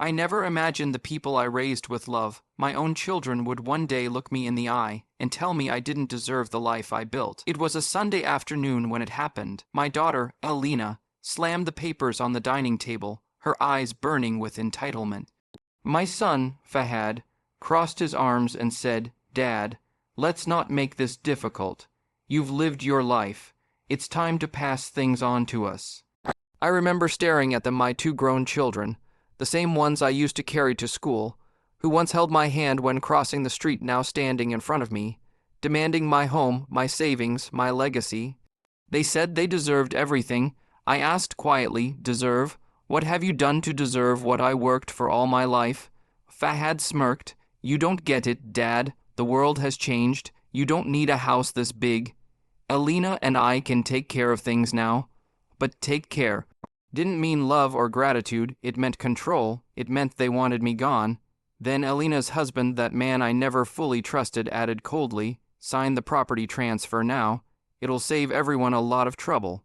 I never imagined the people I raised with love, my own children, would one day look me in the eye and tell me I didn't deserve the life I built. It was a Sunday afternoon when it happened. My daughter, Alina, slammed the papers on the dining table, her eyes burning with entitlement. My son, Fahad, crossed his arms and said, "Dad, let's not make this difficult. You've lived your life. It's time to pass things on to us." I remember staring at them, my two grown children, the same ones I used to carry to school, who once held my hand when crossing the street, now standing in front of me, demanding my home, my savings, my legacy. They said they deserved everything. I asked quietly, "Deserve? What have you done to deserve what I worked for all my life?" Fahad smirked. "You don't get it, Dad. The world has changed. You don't need a house this big. Alina and I can take care of things now." But take care didn't mean love or gratitude. It meant control. It meant they wanted me gone. Then Alina's husband, that man I never fully trusted, added coldly, "Sign the property transfer now. It'll save everyone a lot of trouble."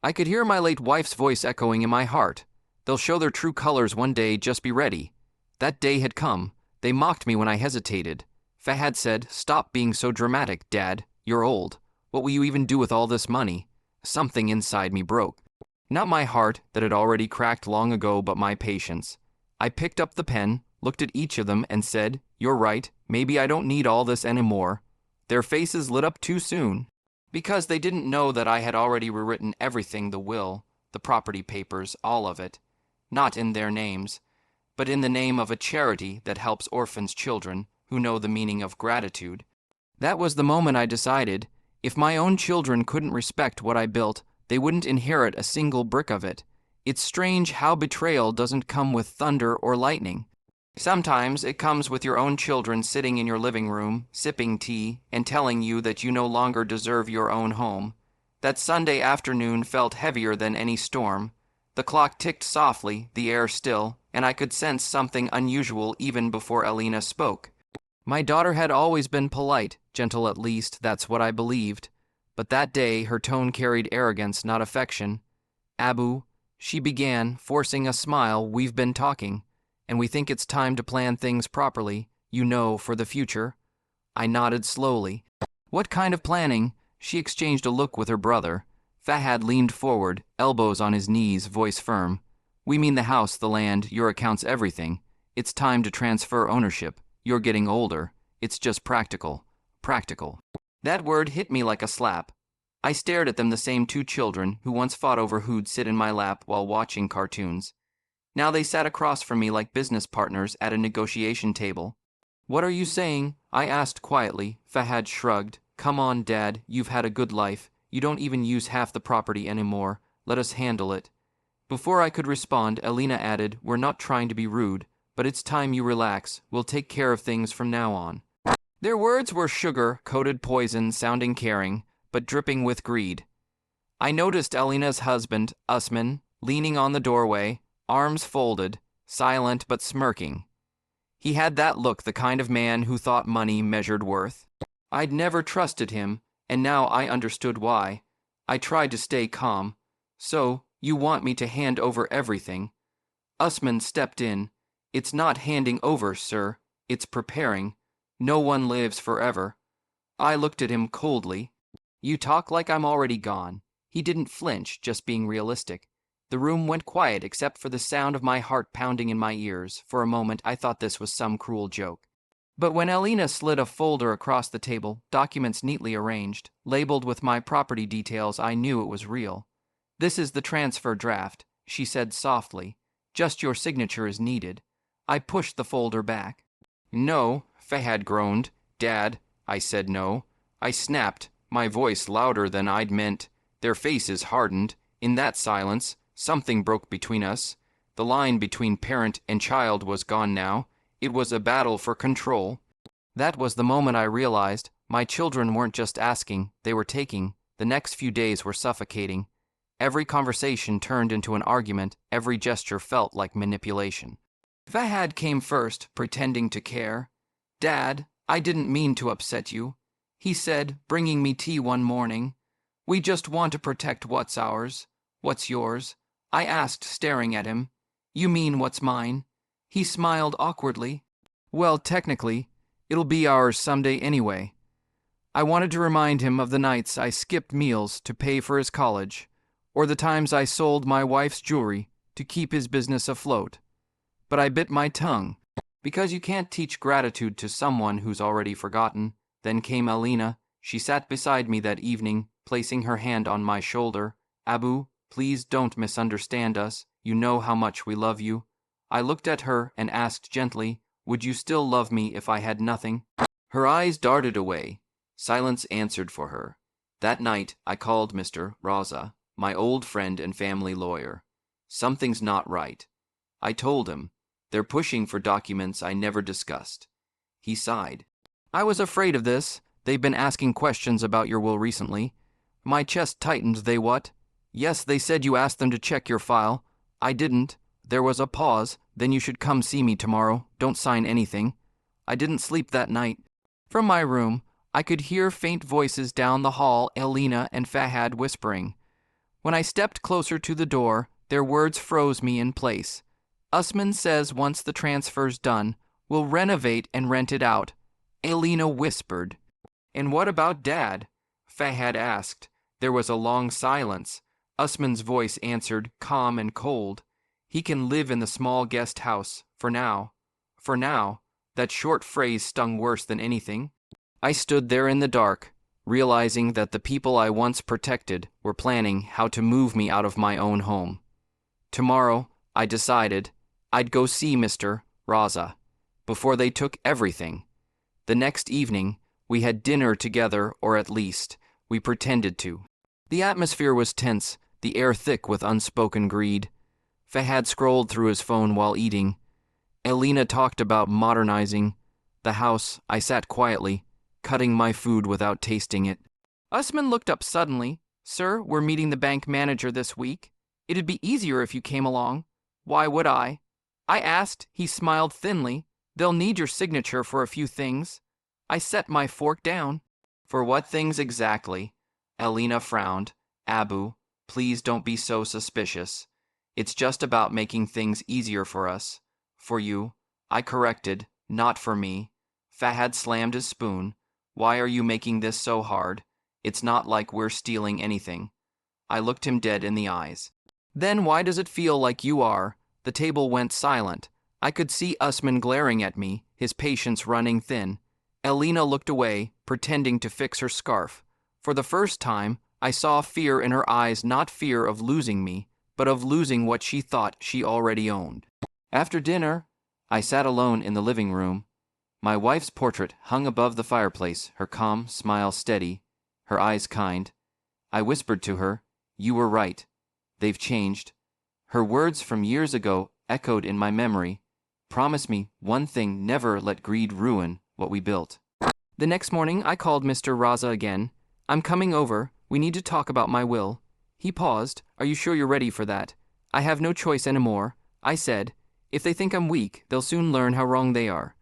I could hear my late wife's voice echoing in my heart. They'll show their true colors one day, just be ready. That day had come. They mocked me when I hesitated. Fahad said, "Stop being so dramatic, Dad. You're old. What will you even do with all this money?" Something inside me broke. Not my heart, that had already cracked long ago, but my patience. I picked up the pen, looked at each of them, and said, "You're right. Maybe I don't need all this anymore." Their faces lit up too soon, because they didn't know that I had already rewritten everything: the will, the property papers, all of it. Not in their names, but in the name of a charity that helps orphans' children who know the meaning of gratitude. That was the moment I decided, if my own children couldn't respect what I built, they wouldn't inherit a single brick of it. It's strange how betrayal doesn't come with thunder or lightning. Sometimes it comes with your own children sitting in your living room, sipping tea, and telling you that you no longer deserve your own home. That Sunday afternoon felt heavier than any storm. The clock ticked softly, the air still, and I could sense something unusual even before Alina spoke. My daughter had always been polite, gentle at least, that's what I believed. But that day her tone carried arrogance, not affection. "Abu," she began, forcing a smile, "we've been talking, and we think it's time to plan things properly, for the future." I nodded slowly. "What kind of planning?" She exchanged a look with her brother. Fahad leaned forward, elbows on his knees, voice firm. "We mean the house, the land, your accounts, everything. It's time to transfer ownership. You're getting older. It's just practical. Practical." That word hit me like a slap. I stared at them, the same two children who once fought over who'd sit in my lap while watching cartoons. Now they sat across from me like business partners at a negotiation table. "What are you saying?" I asked quietly. Fahad shrugged. "Come on, Dad, you've had a good life. You don't even use half the property anymore. Let us handle it." Before I could respond, Alina added, "We're not trying to be rude, but it's time you relax. We'll take care of things from now on." Their words were sugar-coated poison, sounding caring, but dripping with greed. I noticed Alina's husband, Usman, leaning on the doorway, arms folded, silent but smirking. He had that look, the kind of man who thought money measured worth. I'd never trusted him, and now I understood why. I tried to stay calm. "So, you want me to hand over everything?" Usman stepped in. "It's not handing over, sir. It's preparing. No one lives forever." I looked at him coldly. "You talk like I'm already gone." He didn't flinch, just being realistic. The room went quiet except for the sound of my heart pounding in my ears. For a moment, I thought this was some cruel joke. But when Alina slid a folder across the table, documents neatly arranged, labeled with my property details, I knew it was real. "This is the transfer draft," she said softly. "Just your signature is needed." I pushed the folder back. "No," Fahad groaned. "Dad," I said no. I snapped, my voice louder than I'd meant. Their faces hardened. In that silence, something broke between us. The line between parent and child was gone now. It was a battle for control. That was the moment I realized my children weren't just asking, they were taking. The next few days were suffocating. Every conversation turned into an argument. Every gesture felt like manipulation. Fahad came first, pretending to care. "Dad, I didn't mean to upset you," he said, bringing me tea one morning. "We just want to protect what's ours." "What's yours?" I asked, staring at him. "You mean what's mine?" He smiled awkwardly. Well, technically, it'll be ours someday anyway. I wanted to remind him of the nights I skipped meals to pay for his college, or the times I sold my wife's jewelry to keep his business afloat. But I bit my tongue, because you can't teach gratitude to someone who's already forgotten. Then came Alina. She sat beside me that evening, placing her hand on my shoulder. Abu, please don't misunderstand us. You know how much we love you. I looked at her and asked gently, would you still love me if I had nothing? Her eyes darted away. Silence answered for her. That night, I called Mr. Raza, my old friend and family lawyer. Something's not right. I told him. They're pushing for documents I never discussed. He sighed. I was afraid of this. They've been asking questions about your will recently. My chest tightened. They what? Yes, they said you asked them to check your file. I didn't. There was a pause. Then you should come see me tomorrow. Don't sign anything. I didn't sleep that night. From my room, I could hear faint voices down the hall, Alina and Fahad whispering. When I stepped closer to the door, their words froze me in place. Usman says once the transfer's done, we'll renovate and rent it out. Alina whispered. And what about Dad? Fahad asked. There was a long silence. Usman's voice answered, calm and cold. He can live in the small guest house, for now. For now. That short phrase stung worse than anything. I stood there in the dark, realizing that the people I once protected were planning how to move me out of my own home. Tomorrow, I decided, I'd go see Mr. Raza, before they took everything. The next evening, we had dinner together, or at least, we pretended to. The atmosphere was tense, the air thick with unspoken greed. Fahad scrolled through his phone while eating. Alina talked about modernizing the house. I sat quietly, cutting my food without tasting it. Usman looked up suddenly. Sir, we're meeting the bank manager this week. It'd be easier if you came along. Why would I? I asked. He smiled thinly. They'll need your signature for a few things. I set my fork down. For what things exactly? Alina frowned. Abu, please don't be so suspicious. It's just about making things easier for us. For you. I corrected. Not for me. Fahad slammed his spoon. Why are you making this so hard? It's not like we're stealing anything. I looked him dead in the eyes. Then why does it feel like you are? The table went silent. I could see Usman glaring at me, his patience running thin. Alina looked away, pretending to fix her scarf. For the first time, I saw fear in her eyes, not fear of losing me, but of losing what she thought she already owned. After dinner, I sat alone in the living room. My wife's portrait hung above the fireplace, her calm smile steady, her eyes kind. I whispered to her, you were right. They've changed. Her words from years ago echoed in my memory. Promise me one thing, never let greed ruin what we built. The next morning, I called Mr. Raza again. I'm coming over. We need to talk about my will. He paused. Are you sure you're ready for that? I have no choice anymore. I said, if they think I'm weak, they'll soon learn how wrong they are.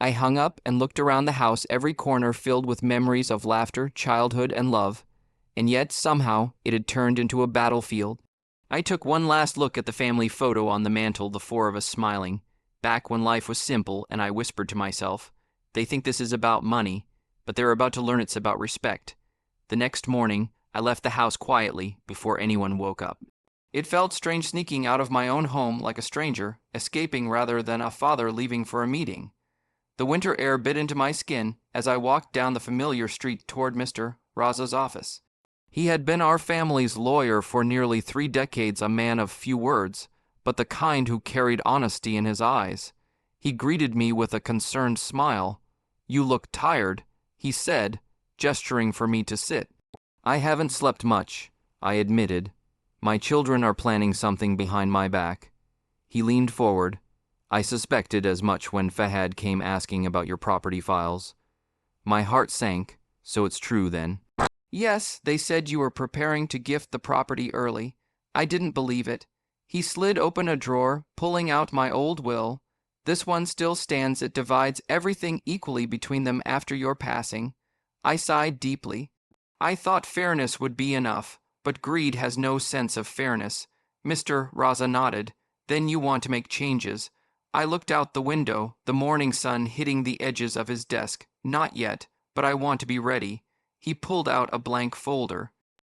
I hung up and looked around the house, every corner filled with memories of laughter, childhood, and love. And yet, somehow, it had turned into a battlefield. I took one last look at the family photo on the mantel, the four of us smiling. Back when life was simple, and I whispered to myself, they think this is about money, but they're about to learn it's about respect. The next morning, I left the house quietly before anyone woke up. It felt strange sneaking out of my own home like a stranger, escaping rather than a father leaving for a meeting. The winter air bit into my skin as I walked down the familiar street toward Mr. Raza's office. He had been our family's lawyer for nearly 3 decades, a man of few words, but the kind who carried honesty in his eyes. He greeted me with a concerned smile. You look tired, he said, gesturing for me to sit. I haven't slept much, I admitted. My children are planning something behind my back. He leaned forward. I suspected as much when Fahad came asking about your property files. My heart sank. So it's true then. Yes, they said you were preparing to gift the property early. I didn't believe it. He slid open a drawer, pulling out my old will. This one still stands. It divides everything equally between them after your passing. I sighed deeply. I thought fairness would be enough, but greed has no sense of fairness. Mr. Raza nodded. Then you want to make changes. I looked out the window, the morning sun hitting the edges of his desk. Not yet, but I want to be ready. He pulled out a blank folder.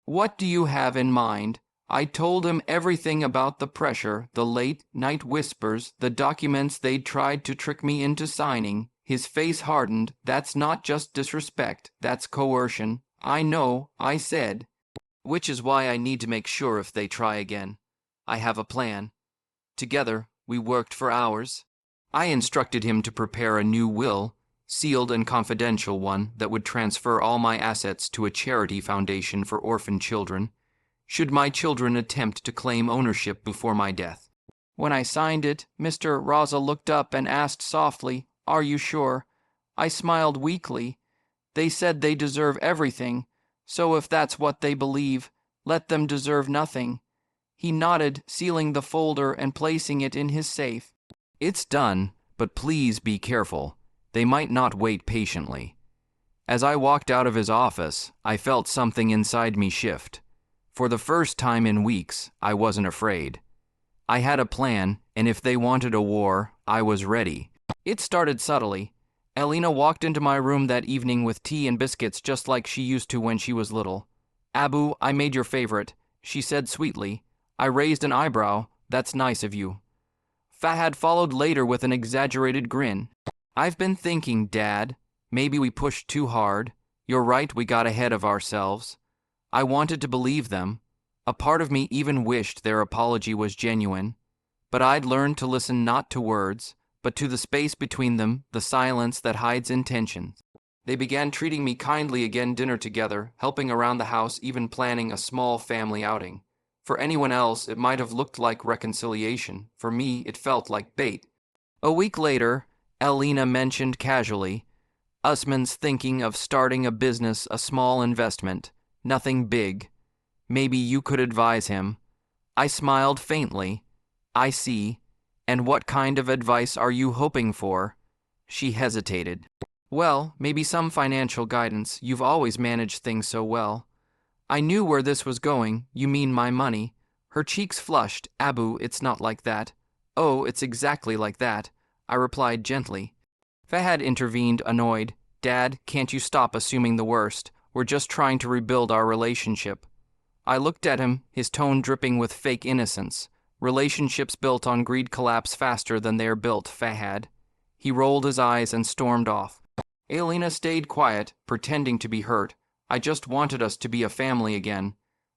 What do you have in mind? I told him everything about the pressure, the late-night whispers, the documents they'd tried to trick me into signing. His face hardened. That's not just disrespect, that's coercion. I know, I said. Which is why I need to make sure if they try again. I have a plan. Together, we worked for hours. I instructed him to prepare a new will, sealed and confidential one that would transfer all my assets to a charity foundation for orphan children, should my children attempt to claim ownership before my death. When I signed it, Mr. Raza looked up and asked softly, "Are you sure?" I smiled weakly. They said they deserve everything, so if that's what they believe, let them deserve nothing. He nodded, sealing the folder and placing it in his safe. It's done, but please be careful. They might not wait patiently. As I walked out of his office, I felt something inside me shift. For the first time in weeks, I wasn't afraid. I had a plan, and if they wanted a war, I was ready. It started subtly. Elena walked into my room that evening with tea and biscuits just like she used to when she was little. "Abu, I made your favorite," she said sweetly. I raised an eyebrow. "That's nice of you." Fahad followed later with an exaggerated grin. "I've been thinking, Dad. Maybe we pushed too hard. You're right, we got ahead of ourselves." I wanted to believe them. A part of me even wished their apology was genuine. But I'd learned to listen not to words, but to the space between them, the silence that hides intention. They began treating me kindly again, dinner together, helping around the house, even planning a small family outing. For anyone else, it might have looked like reconciliation. For me, it felt like bait. A week later, Elena mentioned casually, "Usman's thinking of starting a business, a small investment. Nothing big. Maybe you could advise him." I smiled faintly. "I see. And what kind of advice are you hoping for?" She hesitated. "Well, maybe some financial guidance. You've always managed things so well." I knew where this was going. "You mean my money?" Her cheeks flushed. "Abu, it's not like that." "Oh, it's exactly like that," I replied gently. Fahad intervened, annoyed. "Dad, can't you stop assuming the worst? We're just trying to rebuild our relationship." I looked at him, his tone dripping with fake innocence. "Relationships built on greed collapse faster than they are built, Fahad." He rolled his eyes and stormed off. Elena stayed quiet, pretending to be hurt. I just wanted us to be a family again.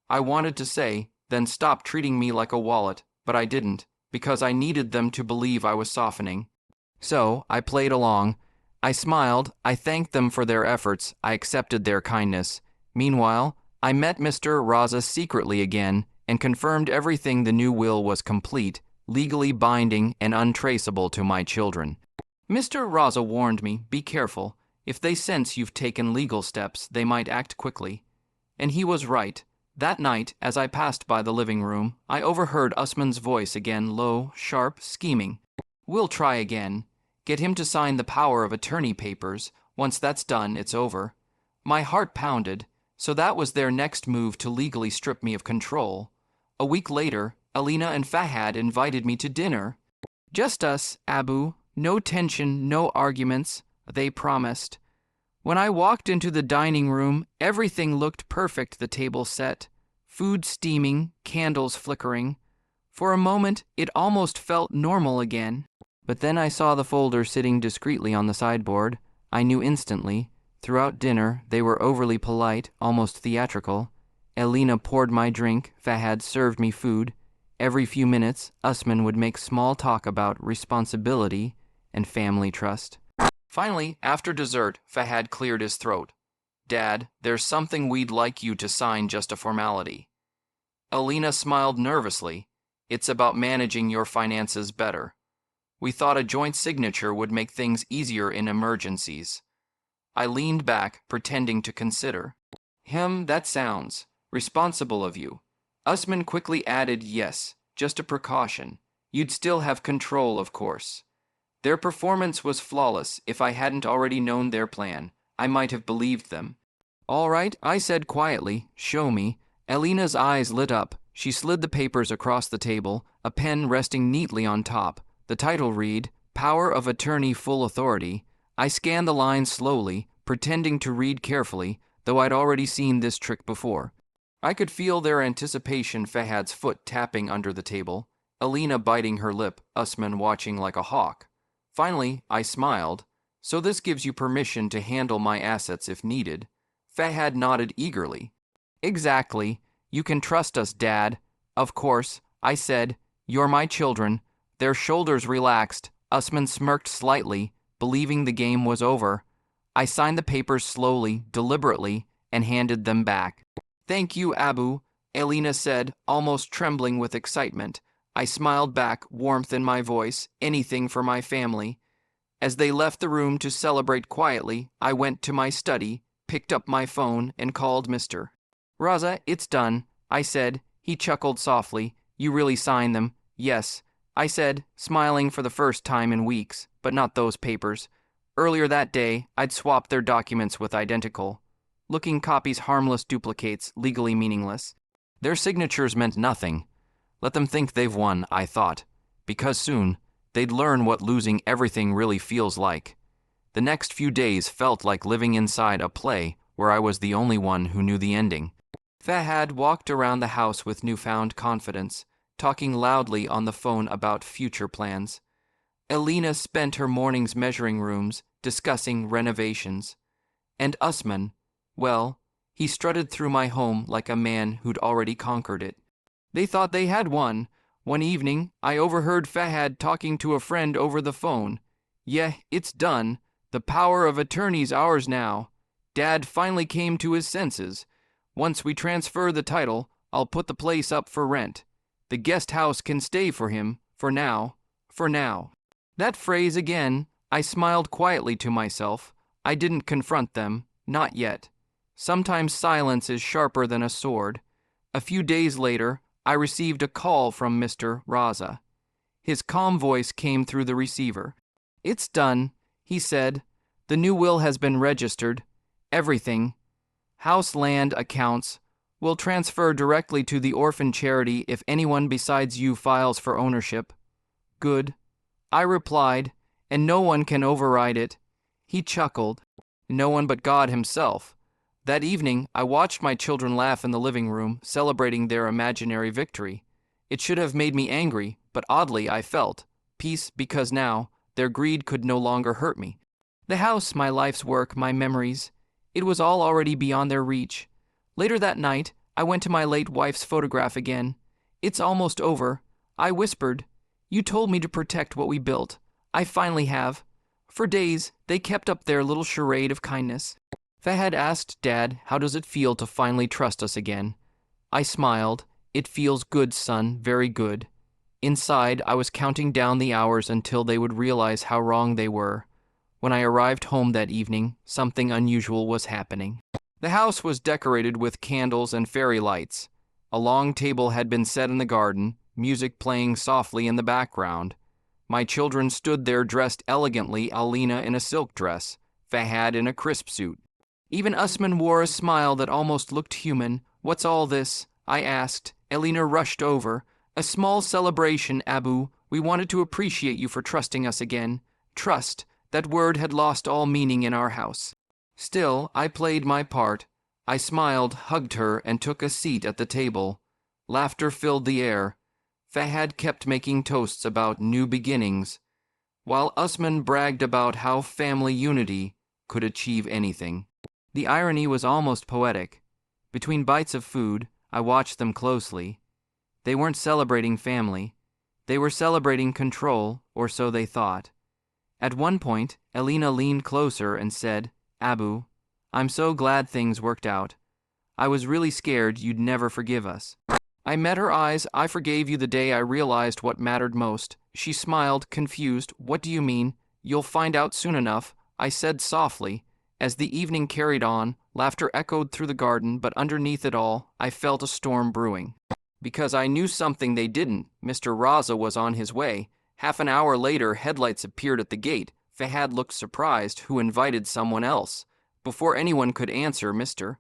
I wanted to say, then stop treating me like a wallet, but I didn't, because I needed them to believe I was softening. So I played along. I smiled, I thanked them for their efforts, I accepted their kindness. Meanwhile, I met Mr. Raza secretly again and confirmed everything. The new will was complete, legally binding and untraceable to my children. Mr. Raza warned me, "Be careful. If they sense you've taken legal steps, they might act quickly." And he was right. That night, as I passed by the living room, I overheard Usman's voice again, low, sharp, scheming. "We'll try again. Get him to sign the power of attorney papers. Once that's done, it's over." My heart pounded. So that was their next move to legally strip me of control. A week later, Elena and Fahad invited me to dinner. "Just us, Abu. No tension, no arguments," they promised. When I walked into the dining room, everything looked perfect. The table set, food steaming, candles flickering. For a moment, it almost felt normal again. But then I saw the folder sitting discreetly on the sideboard. I knew instantly. Throughout dinner, they were overly polite, almost theatrical. Elena poured my drink, Fahad served me food. Every few minutes, Usman would make small talk about responsibility and family trust. Finally, after dessert, Fahad cleared his throat. "Dad, there's something we'd like you to sign, just a formality." Elena smiled nervously. "It's about managing your finances better. We thought a joint signature would make things easier in emergencies." I leaned back, pretending to consider. That sounds responsible of you." Usman quickly added, "Yes, just a precaution. You'd still have control, of course." Their performance was flawless. If I hadn't already known their plan, I might have believed them. "All right," I said quietly. "Show me." Elena's eyes lit up. She slid the papers across the table, a pen resting neatly on top. The title read, Power of Attorney Full Authority. I scanned the lines slowly, pretending to read carefully, though I'd already seen this trick before. I could feel their anticipation, Fahad's foot tapping under the table, Alina biting her lip, Usman watching like a hawk. Finally, I smiled. So this gives you permission to handle my assets if needed. Fahad nodded eagerly. Exactly. You can trust us, Dad. Of course, I said. You're my children. Their shoulders relaxed. Usman smirked slightly, believing the game was over. I signed the papers slowly, deliberately, and handed them back. Thank you, Abu, Alina said, almost trembling with excitement. I smiled back, warmth in my voice, anything for my family. As they left the room to celebrate quietly, I went to my study, picked up my phone, and called Mr. Raza, it's done, I said. He chuckled softly. You really signed them? Yes, I said, smiling for the first time in weeks, but not those papers. Earlier that day, I'd swapped their documents with identical looking copies, harmless duplicates, legally meaningless. Their signatures meant nothing. Let them think they've won, I thought, because soon they'd learn what losing everything really feels like. The next few days felt like living inside a play where I was the only one who knew the ending. Fahad walked around the house with newfound confidence, talking loudly on the phone about future plans. Alina spent her mornings measuring rooms, discussing renovations. And Usman, well, he strutted through my home like a man who'd already conquered it. They thought they had won. One evening, I overheard Fahad talking to a friend over the phone. Yeah, it's done. The power of attorney's ours now. Dad finally came to his senses. Once we transfer the title, I'll put the place up for rent. The guest house can stay for him, for now. For now. That phrase again, I smiled quietly to myself. I didn't confront them, not yet. Sometimes silence is sharper than a sword. A few days later, I received a call from Mr. Raza. His calm voice came through the receiver. It's done, he said. The new will has been registered. Everything. House, land, accounts will transfer directly to the orphan charity if anyone besides you files for ownership. Good. I replied, and no one can override it. He chuckled. No one but God himself. That evening, I watched my children laugh in the living room, celebrating their imaginary victory. It should have made me angry, but oddly I felt peace because now their greed could no longer hurt me. The house, my life's work, my memories, it was all already beyond their reach. Later that night, I went to my late wife's photograph again. It's almost over. I whispered, You told me to protect what we built. I finally have. For days, they kept up their little charade of kindness. Fahad asked Dad, how does it feel to finally trust us again? I smiled. It feels good, son, very good. Inside, I was counting down the hours until they would realize how wrong they were. When I arrived home that evening, something unusual was happening. The house was decorated with candles and fairy lights. A long table had been set in the garden, music playing softly in the background. My children stood there dressed elegantly, Alina in a silk dress, Fahad in a crisp suit. Even Usman wore a smile that almost looked human. What's all this? I asked. Alina rushed over. A small celebration, Abu. We wanted to appreciate you for trusting us again. Trust. That word had lost all meaning in our house. Still, I played my part. I smiled, hugged her, and took a seat at the table. Laughter filled the air. Fahad kept making toasts about new beginnings, while Usman bragged about how family unity could achieve anything. The irony was almost poetic. Between bites of food, I watched them closely. They weren't celebrating family. They were celebrating control, or so they thought. At one point, Alina leaned closer and said, Abu, I'm so glad things worked out. I was really scared you'd never forgive us. I met her eyes. I forgave you the day I realized what mattered most. She smiled, confused. What do you mean? You'll find out soon enough, I said softly. As the evening carried on, laughter echoed through the garden, but underneath it all, I felt a storm brewing. Because I knew something they didn't. Mr. Raza was on his way. Half an hour later, headlights appeared at the gate. Fahad looked surprised. Who invited someone else? Before anyone could answer, Mr.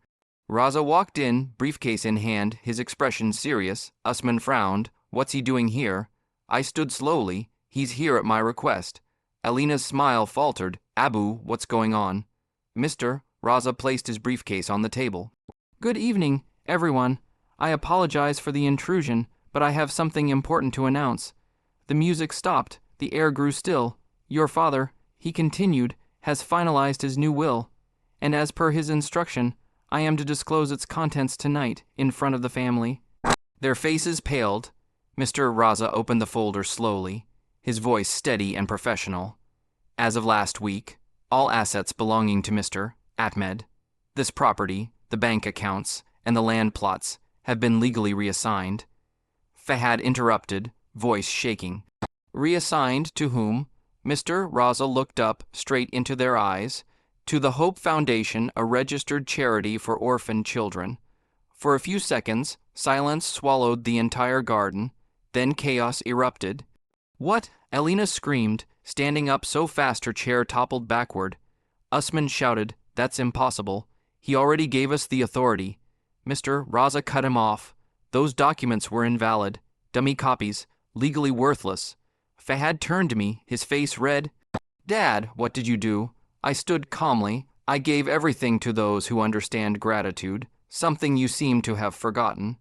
Raza walked in, briefcase in hand, his expression serious. Usman frowned. What's he doing here? I stood slowly. He's here at my request. Alina's smile faltered. Abu, what's going on? Mr. Raza placed his briefcase on the table. Good evening, everyone. I apologize for the intrusion, but I have something important to announce. The music stopped. The air grew still. Your father, he continued, has finalized his new will, and as per his instruction, I am to disclose its contents tonight in front of the family. Their faces paled. Mr. Raza opened the folder slowly, his voice steady and professional. As of last week, all assets belonging to Mr. Ahmed, this property, the bank accounts, and the land plots have been legally reassigned. Fahad interrupted, voice shaking. Reassigned to whom? Mr. Raza looked up straight into their eyes. To the Hope Foundation, a registered charity for orphan children. For a few seconds, silence swallowed the entire garden. Then chaos erupted. What? Alina screamed, standing up so fast her chair toppled backward. Usman shouted, That's impossible. He already gave us the authority. Mr. Raza cut him off. Those documents were invalid. Dummy copies, legally worthless. Fahad turned to me, his face red. Dad, what did you do? I stood calmly. I gave everything to those who understand gratitude, something you seem to have forgotten.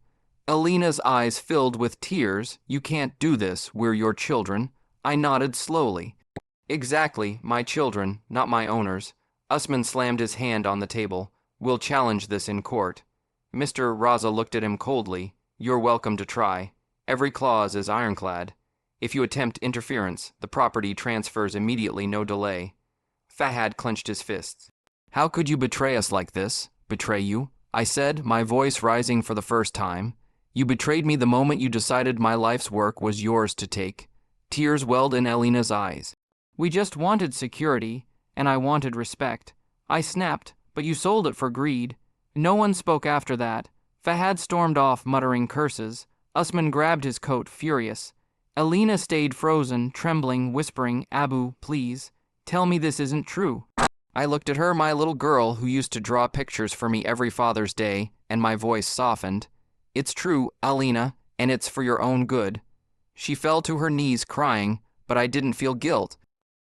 Alina's eyes filled with tears. You can't do this, we're your children. I nodded slowly. Exactly, my children, not my owners. Usman slammed his hand on the table. We'll challenge this in court. Mr. Raza looked at him coldly. You're welcome to try. Every clause is ironclad. If you attempt interference, the property transfers immediately, no delay. Fahad clenched his fists. How could you betray us like this? Betray you? I said, my voice rising for the first time. You betrayed me the moment you decided my life's work was yours to take. Tears welled in Alina's eyes. We just wanted security, and I wanted respect. I snapped, but you sold it for greed. No one spoke after that. Fahad stormed off, muttering curses. Usman grabbed his coat, furious. Alina stayed frozen, trembling, whispering, Abu, please, tell me this isn't true. I looked at her, my little girl who used to draw pictures for me every Father's Day, and my voice softened. It's true, Alina, and it's for your own good. She fell to her knees crying, but I didn't feel guilt.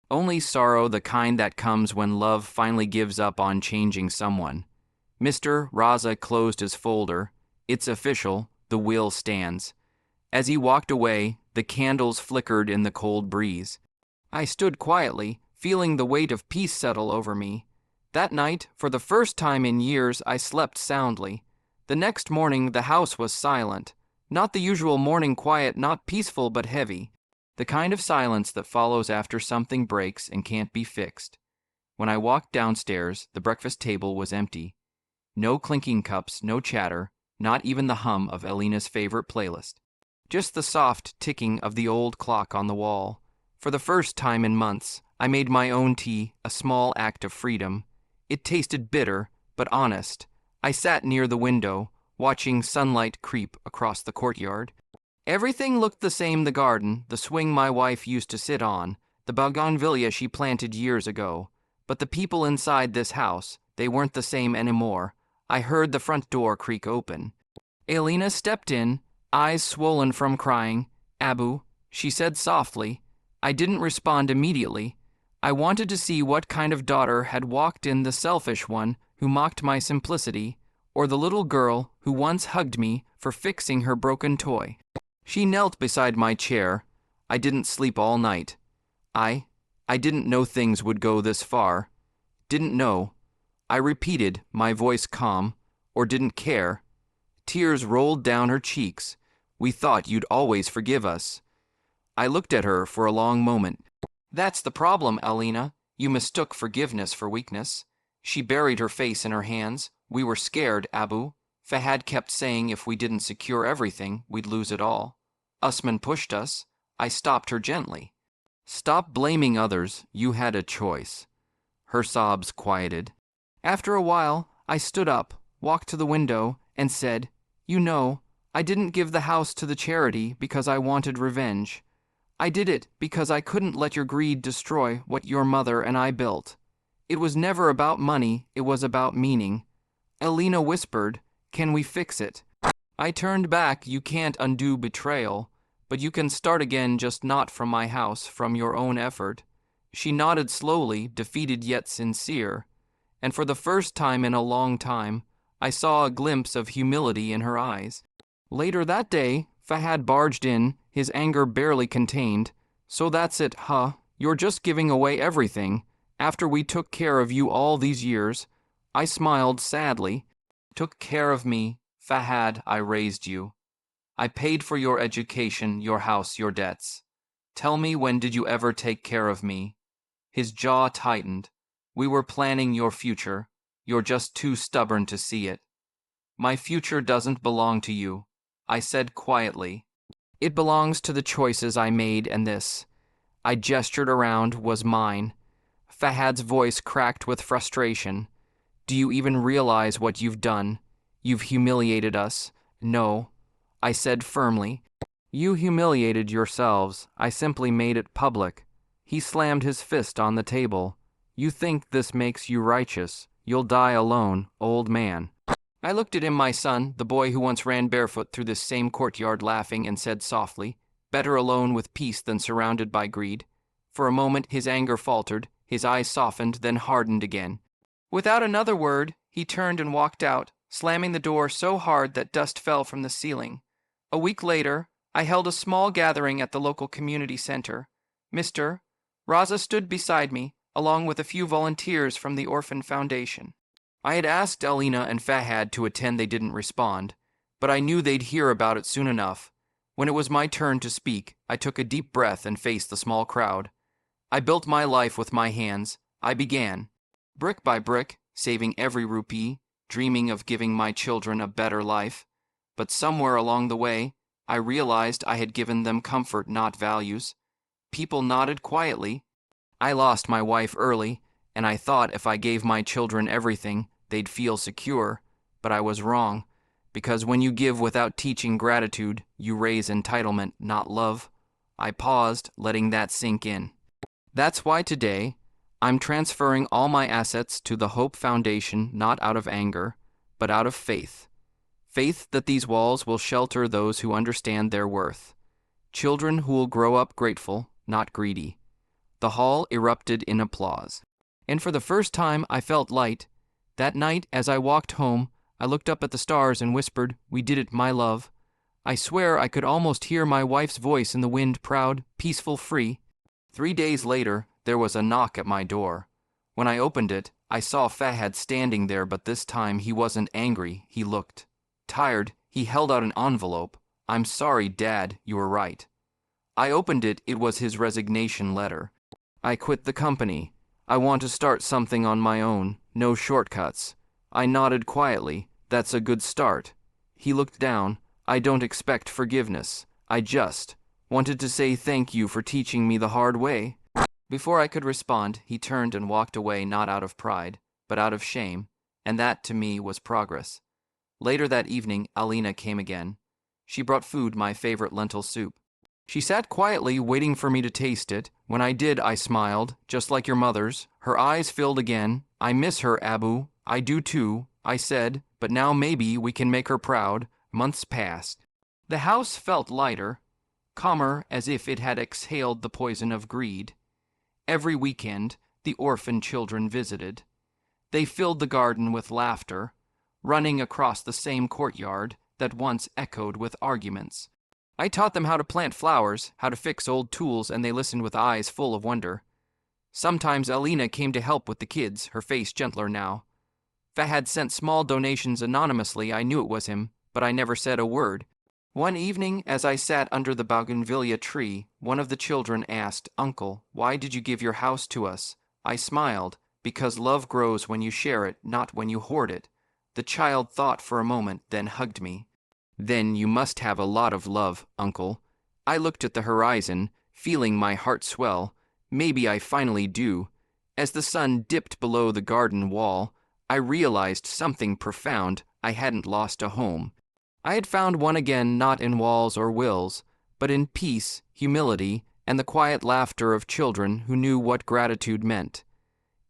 Only sorrow, the kind that comes when love finally gives up on changing someone. Mr. Raza closed his folder. It's official, the will stands. As he walked away, the candles flickered in the cold breeze. I stood quietly, feeling the weight of peace settle over me. That night, for the first time in years, I slept soundly. The next morning, the house was silent. Not the usual morning quiet, not peaceful but heavy. The kind of silence that follows after something breaks and can't be fixed. When I walked downstairs, the breakfast table was empty. No clinking cups, no chatter, not even the hum of Alina's favorite playlist. Just the soft ticking of the old clock on the wall. For the first time in months, I made my own tea, a small act of freedom. It tasted bitter, but honest. I sat near the window, watching sunlight creep across the courtyard. Everything looked the same: the garden, the swing my wife used to sit on, the bougainvillea she planted years ago. But the people inside this house, they weren't the same anymore. I heard the front door creak open. Alina stepped in, eyes swollen from crying. Abu, she said softly. I didn't respond immediately. I wanted to see what kind of daughter had walked in, the selfish one who mocked my simplicity, or the little girl who once hugged me for fixing her broken toy. She knelt beside my chair. I didn't sleep all night. I didn't know things would go this far. Didn't know. I repeated, my voice calm, or didn't care. Tears rolled down her cheeks. We thought you'd always forgive us. I looked at her for a long moment. That's the problem, Alina. You mistook forgiveness for weakness. She buried her face in her hands. We were scared, Abu. Fahad kept saying if we didn't secure everything, we'd lose it all. Usman pushed us. I stopped her gently. Stop blaming others. You had a choice. Her sobs quieted. After a while, I stood up, walked to the window, and said, You know, I didn't give the house to the charity because I wanted revenge. I did it because I couldn't let your greed destroy what your mother and I built. It was never about money, it was about meaning. Alina whispered, Can we fix it? I turned back. You can't undo betrayal. But you can start again, just not from my house, from your own effort." She nodded slowly, defeated yet sincere, and for the first time in a long time, I saw a glimpse of humility in her eyes. Later that day, Fahad barged in, his anger barely contained. "So that's it, huh? You're just giving away everything, after we took care of you all these years." I smiled sadly. "Took care of me, Fahad, I raised you. I paid for your education, your house, your debts. Tell me, when did you ever take care of me?" His jaw tightened. "We were planning your future. You're just too stubborn to see it." "My future doesn't belong to you," I said quietly. "It belongs to the choices I made, and this," I gestured around, "was mine." Fahad's voice cracked with frustration. "Do you even realize what you've done? You've humiliated us." "No," I said firmly. "You humiliated yourselves. I simply made it public." He slammed his fist on the table. "You think this makes you righteous. You'll die alone, old man." I looked at him, my son, the boy who once ran barefoot through this same courtyard laughing, and said softly, "Better alone with peace than surrounded by greed." For a moment his anger faltered, his eyes softened, then hardened again. Without another word, he turned and walked out, slamming the door so hard that dust fell from the ceiling. A week later, I held a small gathering at the local community center. Mr. Raza stood beside me, along with a few volunteers from the Orphan Foundation. I had asked Alina and Fahad to attend. They didn't respond, but I knew they'd hear about it soon enough. When it was my turn to speak, I took a deep breath and faced the small crowd. I built my life with my hands. I began, brick by brick, saving every rupee, dreaming of giving my children a better life. But somewhere along the way, I realized I had given them comfort, not values. People nodded quietly. I lost my wife early, and I thought if I gave my children everything, they'd feel secure. But I was wrong, because when you give without teaching gratitude, you raise entitlement, not love. I paused, letting that sink in. That's why today, I'm transferring all my assets to the Hope Foundation, not out of anger, but out of faith. Faith that these walls will shelter those who understand their worth. Children who will grow up grateful, not greedy. The hall erupted in applause. And for the first time, I felt light. That night, as I walked home, I looked up at the stars and whispered, "We did it, my love." I swear I could almost hear my wife's voice in the wind, proud, peaceful, free. 3 days later, there was a knock at my door. When I opened it, I saw Fahad standing there, but this time he wasn't angry. He looked tired. He held out an envelope. "I'm sorry, Dad, you were right." I opened it. It was his resignation letter. "I quit the company. I want to start something on my own. No shortcuts." I nodded quietly. "That's a good start." He looked down. "I don't expect forgiveness. I just wanted to say thank you for teaching me the hard way." Before I could respond, he turned and walked away, not out of pride, but out of shame, and that, to me, was progress. Later that evening, Alina came again. She brought food, my favorite lentil soup. She sat quietly, waiting for me to taste it. When I did, I smiled, "Just like your mother's." Her eyes filled again. "I miss her, Abu." "I do too," I said, "but now maybe we can make her proud." Months passed. The house felt lighter, calmer, as if it had exhaled the poison of greed. Every weekend, the orphan children visited. They filled the garden with laughter, running across the same courtyard that once echoed with arguments. I taught them how to plant flowers, how to fix old tools, and they listened with eyes full of wonder. Sometimes Alina came to help with the kids, her face gentler now. Fahad sent small donations anonymously. I knew it was him, but I never said a word. One evening, as I sat under the bougainvillea tree, one of the children asked, "Uncle, why did you give your house to us?" I smiled, "Because love grows when you share it, not when you hoard it." The child thought for a moment, then hugged me. "Then you must have a lot of love, Uncle." I looked at the horizon, feeling my heart swell. Maybe I finally do. As the sun dipped below the garden wall, I realized something profound. I hadn't lost a home. I had found one again, not in walls or wills, but in peace, humility, and the quiet laughter of children who knew what gratitude meant.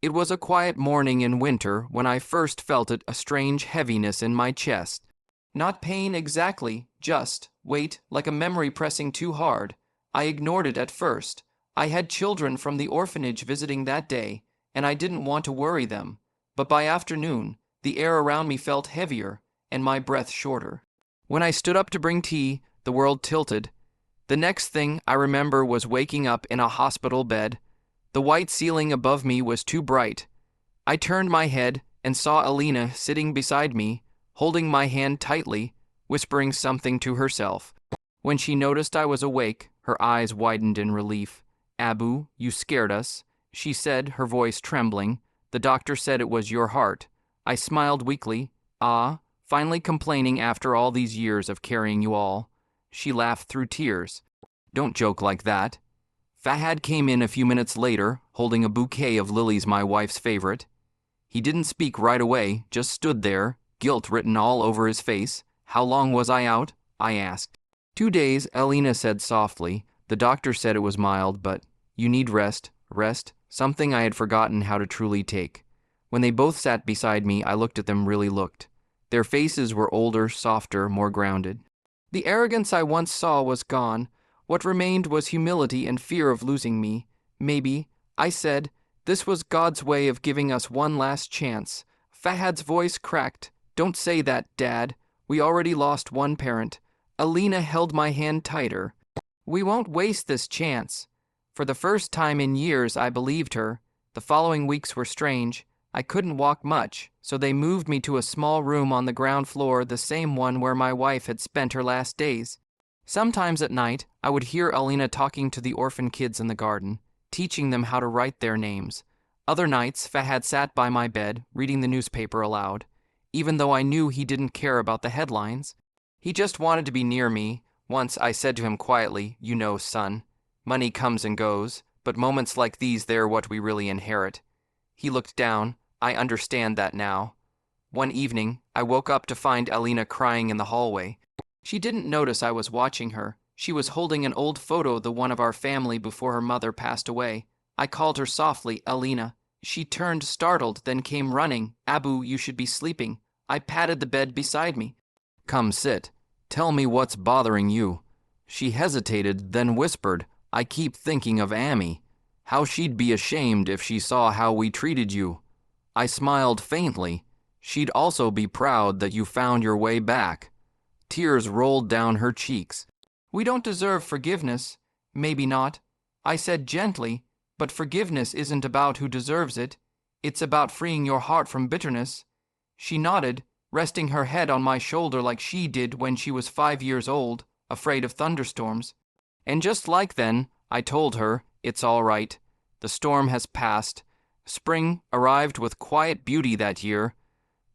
It was a quiet morning in winter when I first felt it, a strange heaviness in my chest. Not pain exactly, Just, wait, like a memory pressing too hard. I ignored it at first. I had children from the orphanage visiting that day, and I didn't want to worry them. But by afternoon, the air around me felt heavier, and my breath shorter. When I stood up to bring tea, the world tilted. The next thing I remember was waking up in a hospital bed. The white ceiling above me was too bright. I turned my head and saw Alina sitting beside me, holding my hand tightly, whispering something to herself. When she noticed I was awake, her eyes widened in relief. "Abu, you scared us," she said, her voice trembling. "The doctor said it was your heart." I smiled weakly. "Ah, finally complaining after all these years of carrying you all." She laughed through tears. "Don't joke like that." Fahad came in a few minutes later, holding a bouquet of lilies, my wife's favorite. He didn't speak right away, just stood there, guilt written all over his face. "How long was I out?" I asked. "2 days," Alina said softly. "The doctor said it was mild, but you need rest." Rest, something I had forgotten how to truly take. When they both sat beside me, I looked at them, really looked. Their faces were older, softer, more grounded. The arrogance I once saw was gone. What remained was humility and fear of losing me. "Maybe," I said, "this was God's way of giving us one last chance." Fahad's voice cracked. "Don't say that, Dad. We already lost one parent." Alina held my hand tighter. "We won't waste this chance." For the first time in years, I believed her. The following weeks were strange. I couldn't walk much, so they moved me to a small room on the ground floor, the same one where my wife had spent her last days. Sometimes at night, I would hear Alina talking to the orphan kids in the garden, teaching them how to write their names. Other nights, Fahad sat by my bed, reading the newspaper aloud. Even though I knew he didn't care about the headlines, he just wanted to be near me. Once I said to him quietly, "You know, son, money comes and goes, but moments like these, they're what we really inherit." He looked down. "I understand that now." One evening, I woke up to find Alina crying in the hallway. She didn't notice I was watching her. She was holding an old photo, the one of our family before her mother passed away. I called her softly, "Alina." She turned startled, then came running. "Abu, you should be sleeping." I patted the bed beside me. "Come sit. Tell me what's bothering you." She hesitated, then whispered, "I keep thinking of Amy. How she'd be ashamed if she saw how we treated you." I smiled faintly. "She'd also be proud that you found your way back." Tears rolled down her cheeks. "We don't deserve forgiveness." "Maybe not," I said gently, "but forgiveness isn't about who deserves it. It's about freeing your heart from bitterness." She nodded, resting her head on my shoulder like she did when she was 5 years old, afraid of thunderstorms. And just like then, I told her, "It's all right. The storm has passed." Spring arrived with quiet beauty that year.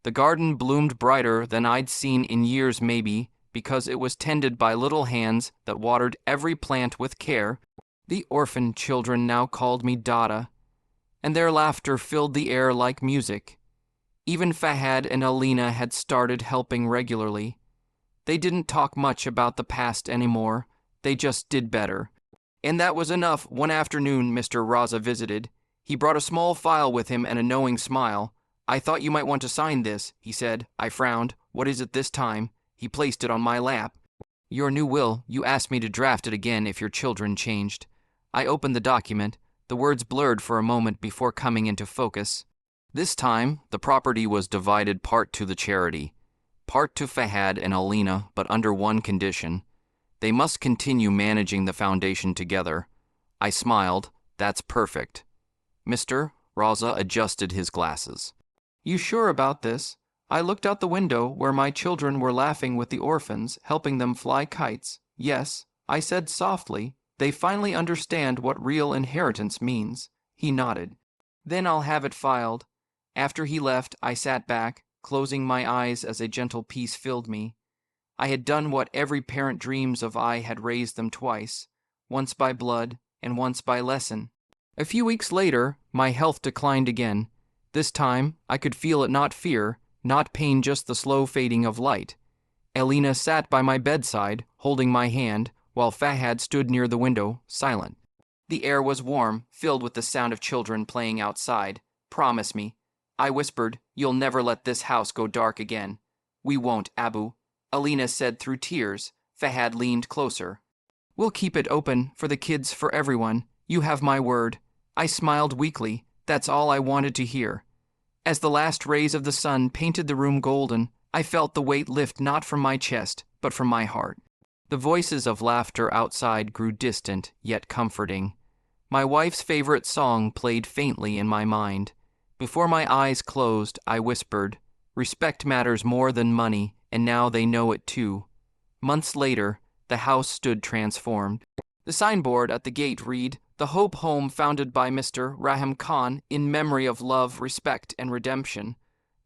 The garden bloomed brighter than I'd seen in years, maybe, because it was tended by little hands that watered every plant with care. The orphan children now called me Dada, and their laughter filled the air like music. Even Fahad and Alina had started helping regularly. They didn't talk much about the past anymore. They just did better. And that was enough. One afternoon, Mr. Raza visited. He brought a small file with him and a knowing smile. "I thought you might want to sign this," he said. I frowned. "What is it this time?" He placed it on my lap. "Your new will. You asked me to draft it again if your children changed." I opened the document. The words blurred for a moment before coming into focus. This time, the property was divided part to the charity, part to Fahad and Alina, but under one condition. They must continue managing the foundation together. I smiled. "That's perfect." Mr. Raza adjusted his glasses. "You sure about this?" I looked out the window where my children were laughing with the orphans, helping them fly kites. "Yes," I said softly. "They finally understand what real inheritance means." He nodded. "Then I'll have it filed." After he left, I sat back, closing my eyes as a gentle peace filled me. I had done what every parent dreams of. I had raised them twice, once by blood and once by lesson. A few weeks later, my health declined again. This time, I could feel it, not fear, not pain, just the slow fading of light. Alina sat by my bedside, holding my hand, while Fahad stood near the window, silent. The air was warm, filled with the sound of children playing outside. "Promise me," I whispered, "you'll never let this house go dark again." "We won't, Abu," Alina said through tears. Fahad leaned closer. We'll keep it open for the kids, for everyone. You have my word. I smiled weakly. That's all I wanted to hear. As the last rays of the sun painted the room golden, I felt the weight lift not from my chest, but from my heart. The voices of laughter outside grew distant, yet comforting. My wife's favorite song played faintly in my mind. Before my eyes closed, I whispered, "Respect matters more than money, and now they know it too." Months later, the house stood transformed. The signboard at the gate read, "The Hope Home founded by Mr. Rahim Khan in memory of love, respect, and redemption."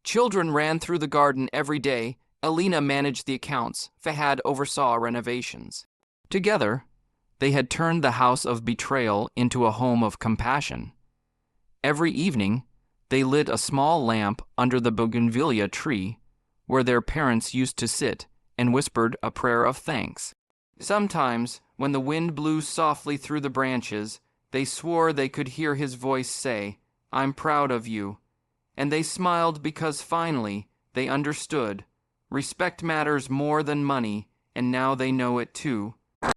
Children ran through the garden every day. Alina managed the accounts. Fahad oversaw renovations. Together, they had turned the house of betrayal into a home of compassion. Every evening, they lit a small lamp under the bougainvillea tree, where their parents used to sit, and whispered a prayer of thanks. Sometimes, when the wind blew softly through the branches, they swore they could hear his voice say, "I'm proud of you." And they smiled because finally they understood. Respect matters more than money, and now they know it too.